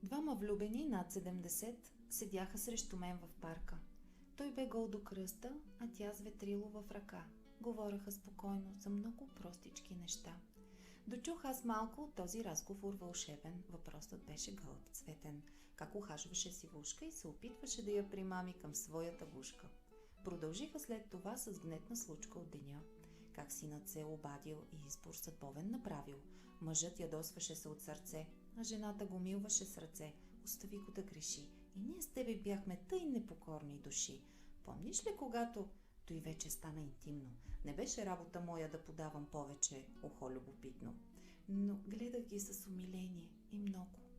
Двама влюбени над 70 седяха срещу мен в парка. Той бе гол до кръста, а тя с ветрило в ръка. Говореха спокойно за много простички неща. Дочух аз малко от този разговор вълшебен. Въпросът беше гълъб цветен. Как ухажваше сивушка и се опитваше да я примами към своята гушка. Продължиха след това с гнетна случка от деня. Как синът се е обадил и избор съдбовен направил. Мъжът ядосваше се от сърце, а жената го милваше с ръце. Остави го да греши. И ние с тебе бяхме тъй непокорни души. Помниш ли, когато... Той вече стана интимно. Не беше работа моя да подавам повече ухо любопитно. Но гледах ги с умиление и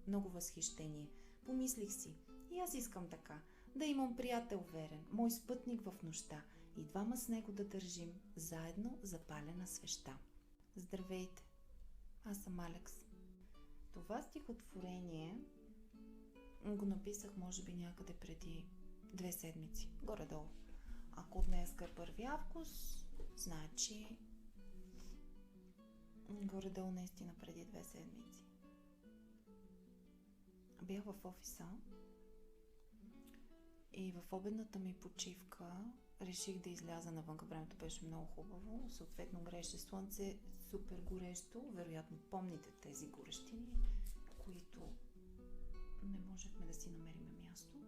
много възхищение. Помислих си, и аз искам така, да имам приятел верен, мой спътник в нощта и двама с него да държим заедно запалена свеща. Здравейте, аз съм Алекс. Това стихотворение го написах може би някъде преди 2 седмици, горе-долу. Ако днеска е 1 август, значи горе-долу наистина преди 2 седмици. Бях в офиса и в обедната ми почивка реших да изляза навън. Времето беше много хубаво, съответно грееше слънце, супер горещо. Вероятно помните тези горещини, които не можехме да си намерим място.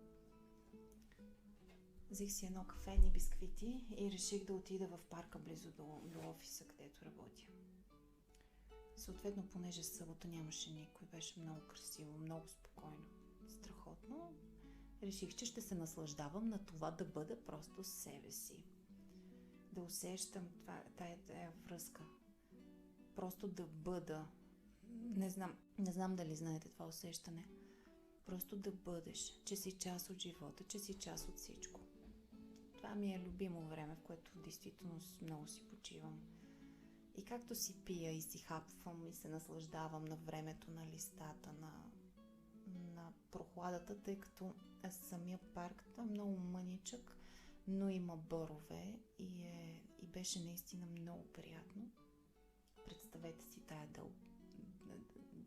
Взех си едно кафе и бисквити и реших да отида в парка близо до офиса, където работя. Съответно, понеже събота нямаше никой, беше много красиво, много спокойно, страхотно. Реших, че ще се наслаждавам на това да бъда просто себе си. Да усещам тая връзка. Просто да бъда. Не знам дали знаете това усещане. Просто да бъдеш, че си част от живота, че си част от всичко. Това ми е любимо време, в което действително много си почивам. И както си пия и си хапвам и се наслаждавам на времето, на листата, на прохладата, тъй като самия парк е много мъничък, но има борове и беше наистина много приятно. Представете си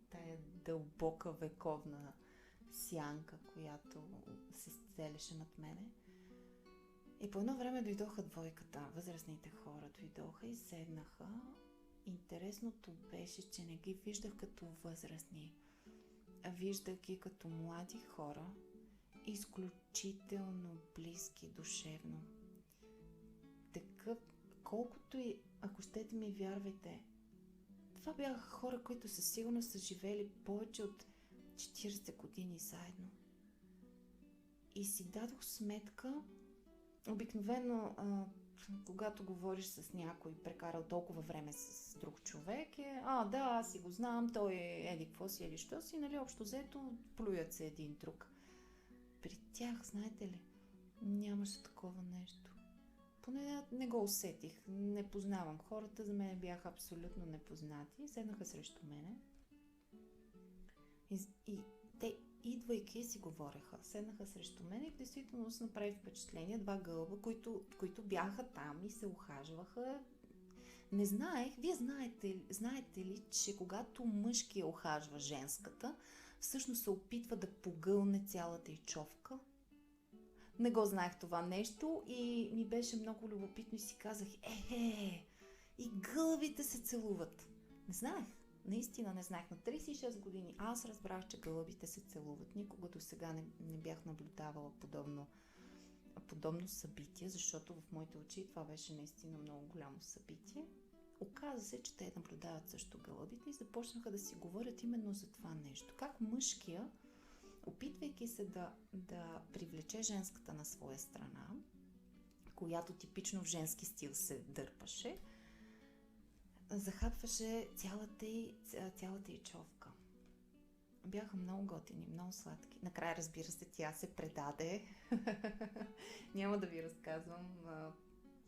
тая дълбока вековна сянка, която се стелеше над мене. И по едно време дойдоха двойката, възрастните хора дойдоха и седнаха. Интересното беше, че не ги виждах като възрастни, а виждах ги като млади хора, изключително близки душевно. Такъв, колкото и, ако щете ми вярвайте, това бяха хора, които със сигурност са живели повече от 40 години заедно. И си дадох сметка, обикновено, когато говориш с някой, прекарал толкова време с друг човек, да, аз си го знам, той е еди какво си, еди що си, нали, общо взето, плюят се един друг. При тях, знаете ли, нямаше такова нещо. Поне не го усетих, не познавам хората, за мен бяха абсолютно непознати, седнаха срещу мене и те, идвайки, си говореха. Седнаха срещу мен и в действителност направи впечатление 2 гълба, които бяха там и се ухажваха. Не знаех, вие знаете ли, че когато мъжкия ухажва женската, всъщност се опитва да погълне цялата й човка? Не го знаех това нещо и ми беше много любопитно и си казах, и гълъбите се целуват. Не знаех. Наистина не знаех. На 36 години аз разбрах, че гълъбите се целуват. Никога до сега не бях наблюдавала подобно събитие, защото в моите очи това беше наистина много голямо събитие. Оказа се, че те наблюдават също гълъбите и започнаха да си говорят именно за това нещо. Как мъжкия, опитвайки се да привлече женската на своя страна, която типично в женски стил се дърпаше, захапваше цялата й човка. Бяха много готини, много сладки. Накрая, разбира се, тя се предаде. Няма да ви разказвам.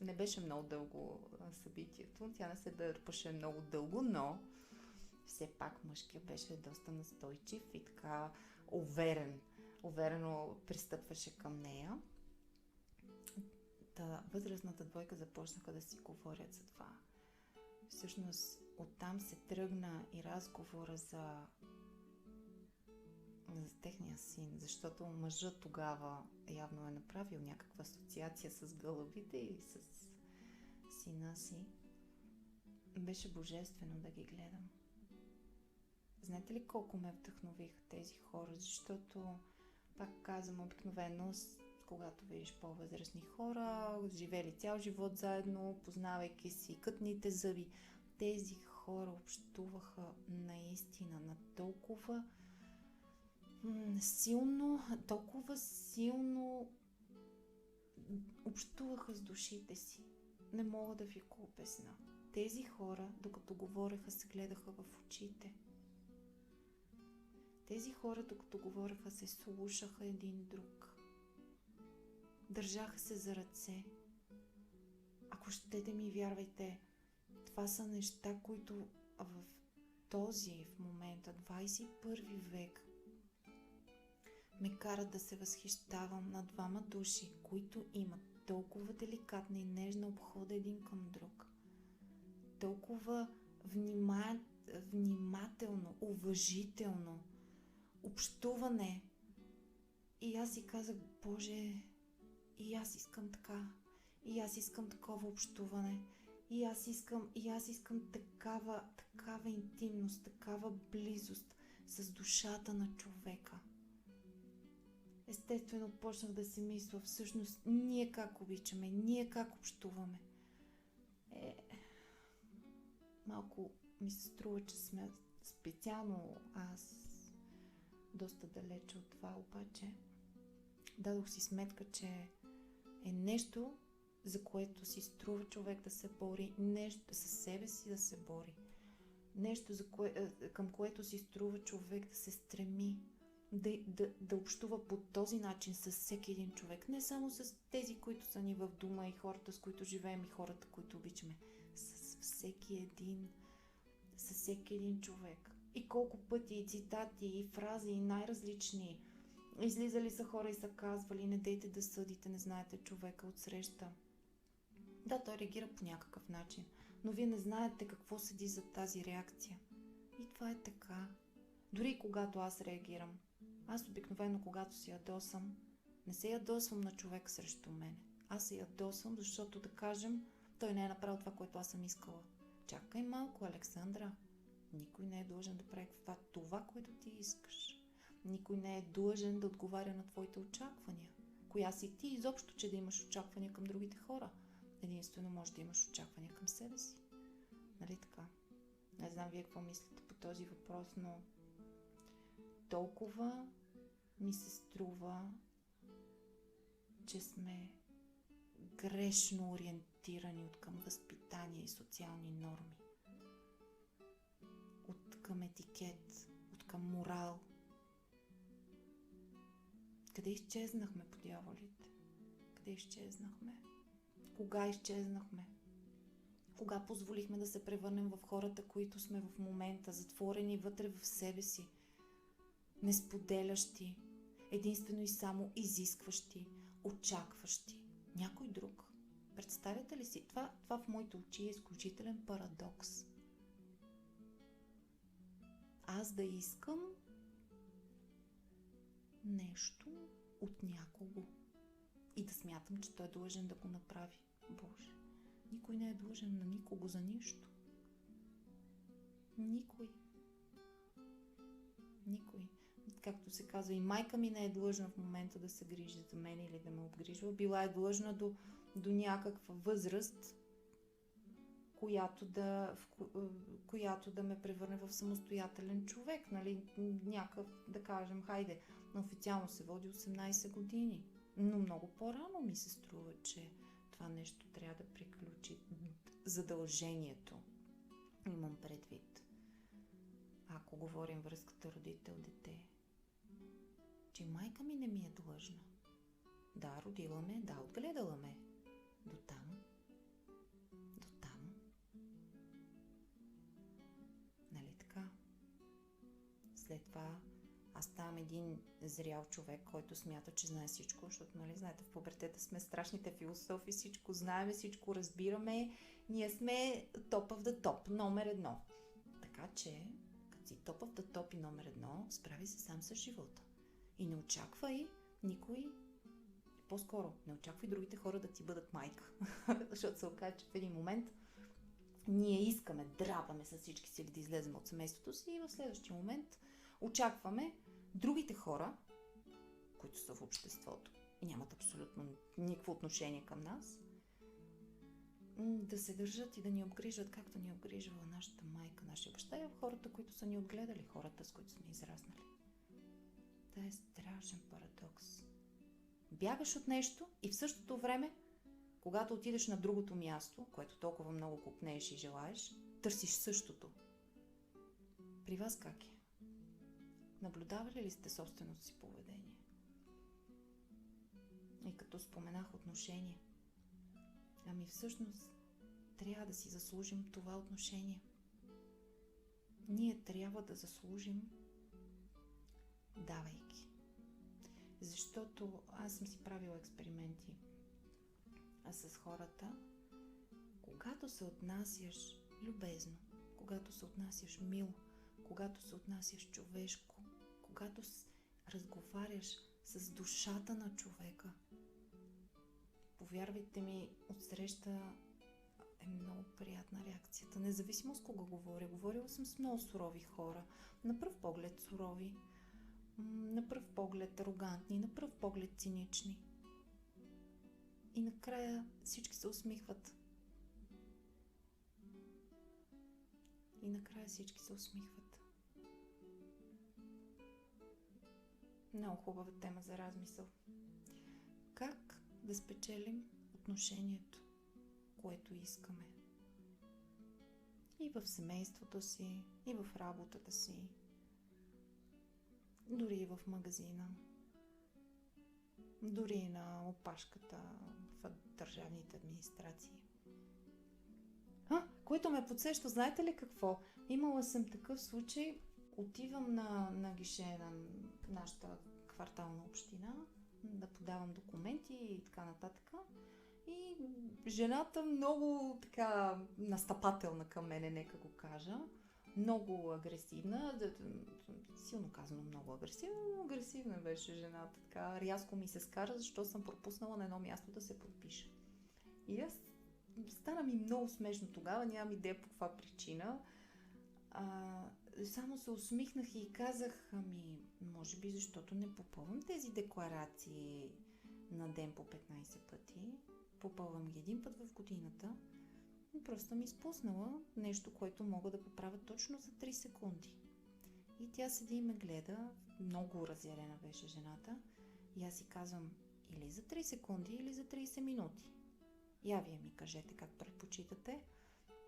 Не беше много дълго събитието. Тя не се дърпаше много дълго, но все пак мъжкия беше доста настойчив и така уверено пристъпваше към нея. Възрастната двойка започнаха да си говорят за това. Всъщност оттам се тръгна и разговора за за техния син, защото мъжът тогава явно е направил някаква асоциация с гълъбите и с сина си. Беше божествено да ги гледам. Знаете ли колко ме вдъхновиха тези хора? Защото, пак казвам, обикновено, когато видиш по-възрастни хора, живели цял живот заедно, познавайки си кътните зъби, тези хора общуваха наистина на толкова силно общуваха с душите си. Не мога да ви го обясня. Тези хора, докато говореха, се гледаха в очите. Тези хора, докато говореха, се слушаха един друг. Държаха се за ръце. Ако ще да ми вярвайте, това са неща, които в момента, 21 век, ме карат да се възхищавам на двама души, които имат толкова деликатна и нежна обхода един към друг. Толкова внимателно, уважително общуване. И аз си казах, Боже, и аз искам така. И аз искам такова общуване. И аз искам такава интимност, такава близост с душата на човека. Естествено, почнах да си мисля, всъщност, ние как обичаме, ние как общуваме. Малко ми се струва, че сме специално аз доста далече от това, обаче дадох си сметка, че е нещо, за което си струва човек да се бори, нещо със себе си да се бори, нещо, към което си струва човек да се стреми, да общува по този начин с всеки един човек. Не само с тези, които са ни в дома и хората, с които живеем и хората, които обичаме. С всеки един човек. И колко пъти и цитати, и фрази, и най-различни. Излизали са хора и са казвали, не дейте да съдите, не знаете човека отсреща. Да, той реагира по някакъв начин, но вие не знаете какво седи за тази реакция. И това е така. Дори и когато аз реагирам. Аз обикновено, когато се ядосам, не се ядосвам на човек срещу мен. Аз се ядосвам, защото, да кажем, той не е направил това, което аз съм искала. Чакай малко, Александра. Никой не е длъжен да прави това, което ти искаш. Никой не е длъжен да отговаря на твоите очаквания. Коя си ти изобщо, че да имаш очаквания към другите хора? Единствено може да имаш очаквания към себе си. Нали така? Не знам вие какво мислите по този въпрос, но толкова ми се струва, че сме грешно ориентирани от към възпитание и социални норми. От към етикет, от към морал. Къде изчезнахме, по дяволите? Къде изчезнахме? Кога изчезнахме? Кога позволихме да се превърнем в хората, които сме в момента, затворени вътре в себе си, несподелящи, единствено и само изискващи, очакващи някой друг? Представяте ли си? Това в моите очи е изключителен парадокс. Аз да искам нещо от някого и да смятам, че той е длъжен да го направи. Боже, никой не е длъжен на никого за нищо. Никой. Както се казва, и майка ми не е длъжна в момента да се грижи за мен или да ме обгрижва. Била е длъжна до някаква възраст, която да ме превърне в самостоятелен човек. Нали? Някакъв, да кажем, хайде, официално се води 18 години. Но много по-рано ми се струва, че това нещо трябва да приключи. Задължението, имам предвид. Ако говорим връзката родител-дете, че майка ми не ми е длъжна. Да, родила ме, да, отгледала ме. До там. Нали така? След това аз ставам един зрял човек, който смята, че знае всичко, защото, нали, знаете, в пубертета сме страшните философи, всичко знаем, всичко разбираме, ние сме top of the top, номер 1. Така че, си top of the top и номер едно, справи се сам с живота. И не очаквай никой, по-скоро не очаквай другите хора да ти бъдат майка. Защото се окаже, че в един момент ние искаме, драпаме с всички сили да излезем от семейството си и в следващия момент очакваме другите хора, които са в обществото и нямат абсолютно никакво отношение към нас, да се държат и да ни обгрижат, както ни обгрижва нашата майка, нашия баща и хората, които са ни отгледали, хората, с които сме израснали. Това е страшен парадокс. Бягаш от нещо и в същото време, когато отидеш на другото място, което толкова много купнееш и желаеш, търсиш същото. При вас как е? Наблюдавали ли сте собственото си поведение? И като споменах отношение, ами всъщност трябва да си заслужим това отношение. Ние трябва да заслужим давайки. Защото аз съм си правила експерименти с хората, когато се отнасяш любезно, когато се отнасяш мило, когато се отнасяш човешко, когато разговаряш с душата на човека, повярвайте ми, отсреща е много приятна реакцията. Независимо с кого говоря. Говорила съм с много сурови хора. На пръв поглед сурови, на пръв поглед арогантни, на пръв поглед цинични. И накрая всички се усмихват. Много хубава тема за размисъл. Как да спечелим отношението, което искаме? И в семейството си, и в работата си, дори и в магазина, дори и на опашката в държавните администрации. Което ме подсеща, знаете ли какво? Имала съм такъв случай, отивам на гише на нашата квартална община, да подавам документи и така нататък. И жената много така настъпателна към мене, нека го кажа. Много агресивна, силно казано много агресивна беше жената. Така рязко ми се скара, защото съм пропуснала на едно място да се подпиша. И аз стана ми много смешно тогава, нямам идея по каква причина. Само се усмихнах и казах, може би защото не попълвам тези декларации на ден по 15 пъти. Попълвам ги един път в годината. Просто ми изпуснала нещо, което мога да поправя точно за 3 секунди. И тя седи и ме гледа, много разярена беше жената. И аз си казвам, или за 3 секунди, или за 30 минути. Я вие ми кажете как предпочитате.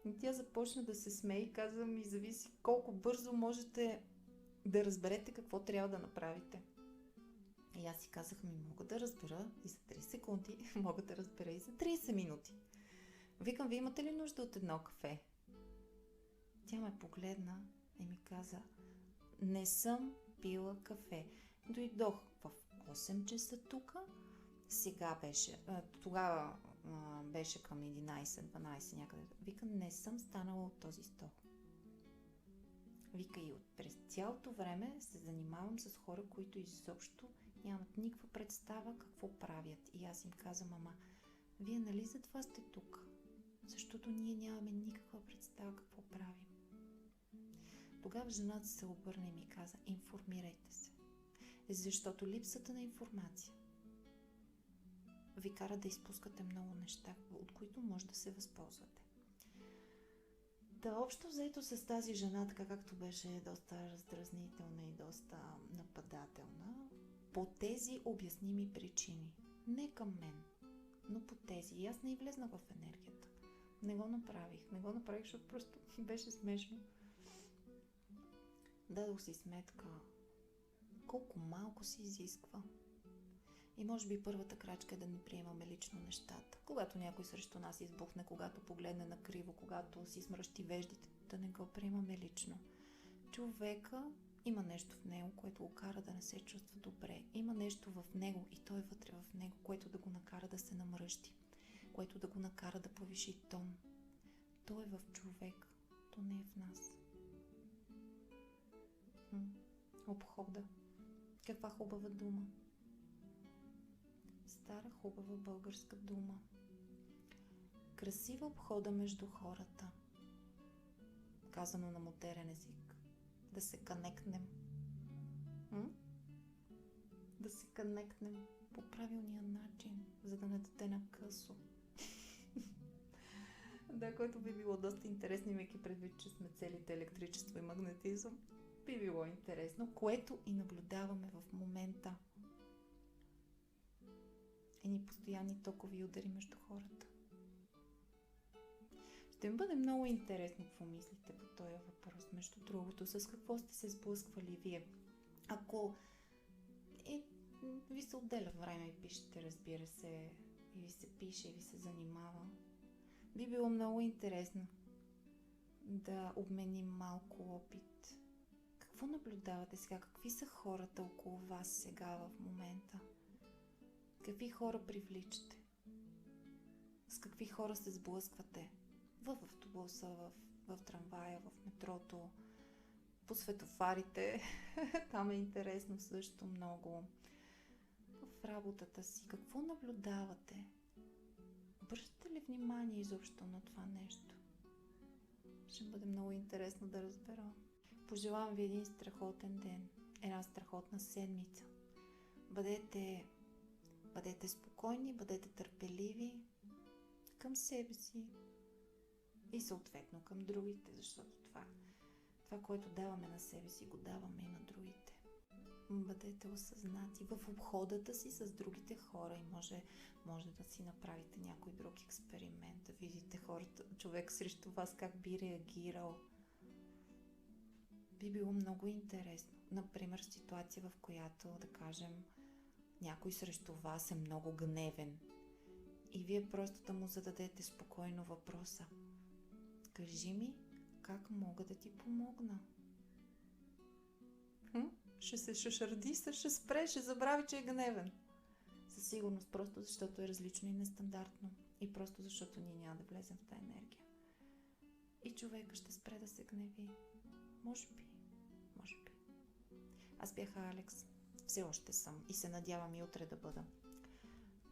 И тя започна да се смее и казва ми, зависи колко бързо можете да разберете какво трябва да направите. И аз си казах, мога да разбера и за 3 секунди, мога да разбера и за 30 минути. Викам, вие имате ли нужда от едно кафе? Тя ме погледна и ми каза, не съм пила кафе. Дойдох в 8 часа тук, тогава беше към 11-12 някъде. Вика, не съм станала от този стол. Вика, и през цялото време се занимавам с хора, които изобщо нямат никаква представа какво правят. И аз им казвам, вие нали за това сте тук? Защото ние нямаме никаква представа какво правим. Тогава жената се обърна и ми каза, информирайте се. Защото липсата на информация ви кара да изпускате много неща, от които може да се възползвате. Общо взето с тази жена, така както беше доста раздразнителна и доста нападателна, по тези обясними причини. Не към мен, но по тези. И аз не влезнах в енергията. Не го направих, защото просто беше смешно. Дадох си сметка колко малко се изисква. И може би първата крачка е да не приемаме лично нещата. Когато някой срещу нас избухне, когато погледне накриво, когато си смръщи веждите, да не го приемаме лично. Човека има нещо в него, което го кара да не се чувства добре. Има нещо в него и той е вътре в него, което да го накара да се намръщи, което да го накара да повиши тон. То е в човек, то не е в нас. Обхода. Каква хубава дума. Стара хубава българска дума. Красива обхода между хората. Казано на модерен език. Да се конектнем. Да се конектнем по правилния начин, за да не даде на късо. Да, което би било доста интересно, имайки предвид, че сме целите електричество и магнетизъм. Би било интересно, което и наблюдаваме в момента. Едни постоянни токови удари между хората. Ще ми бъде много интересно какво мислите по този въпрос. Между другото, с какво сте се сблъсквали вие? Ако ви се отделя време и пишете, разбира се, и ви се пише, и ви се занимава, би било много интересно да обменим малко опит. Какво наблюдавате сега? Какви са хората около вас сега в момента? Какви хора привличате? С какви хора се сблъсквате? В автобуса, в трамвая, в метрото, по светофарите. Там е интересно също много. В работата си. Какво наблюдавате? Обръщате ли внимание изобщо на това нещо? Ще бъде много интересно да разбера. Пожелавам ви един страхотен ден, една страхотна седмица. Бъдете спокойни, бъдете търпеливи към себе си и съответно към другите, защото това, което даваме на себе си, го даваме и на другите. Бъдете осъзнати в обходата си с другите хора и може да си направите някой друг експеримент, да видите човек срещу вас как би реагирал. Би било много интересно. Например, ситуация, в която, да кажем, някой срещу вас е много гневен и вие просто да му зададете спокойно въпроса. Кажи ми, как мога да ти помогна? Ще се шушарди, ще спре, ще забрави, че е гневен. Със сигурност, просто защото е различно и нестандартно. И просто защото ние няма да влезем в тази енергия. И човека ще спре да се гневи. Може би. Аз бях Алекс. Все още съм и се надявам и утре да бъда.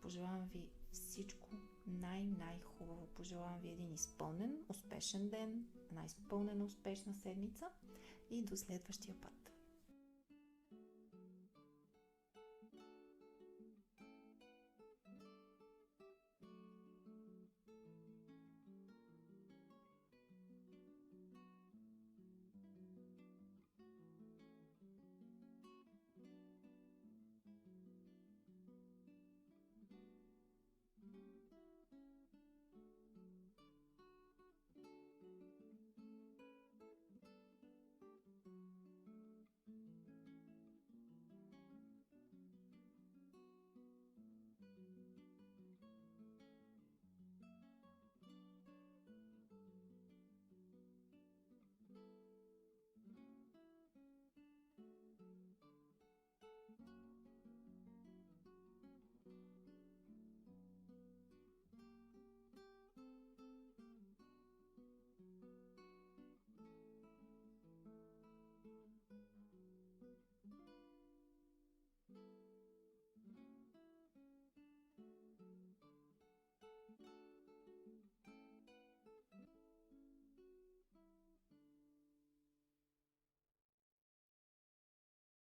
Пожелавам ви всичко най-хубаво. Пожелавам ви един изпълнен, успешен ден, една изпълнена, успешна седмица и до следващия път.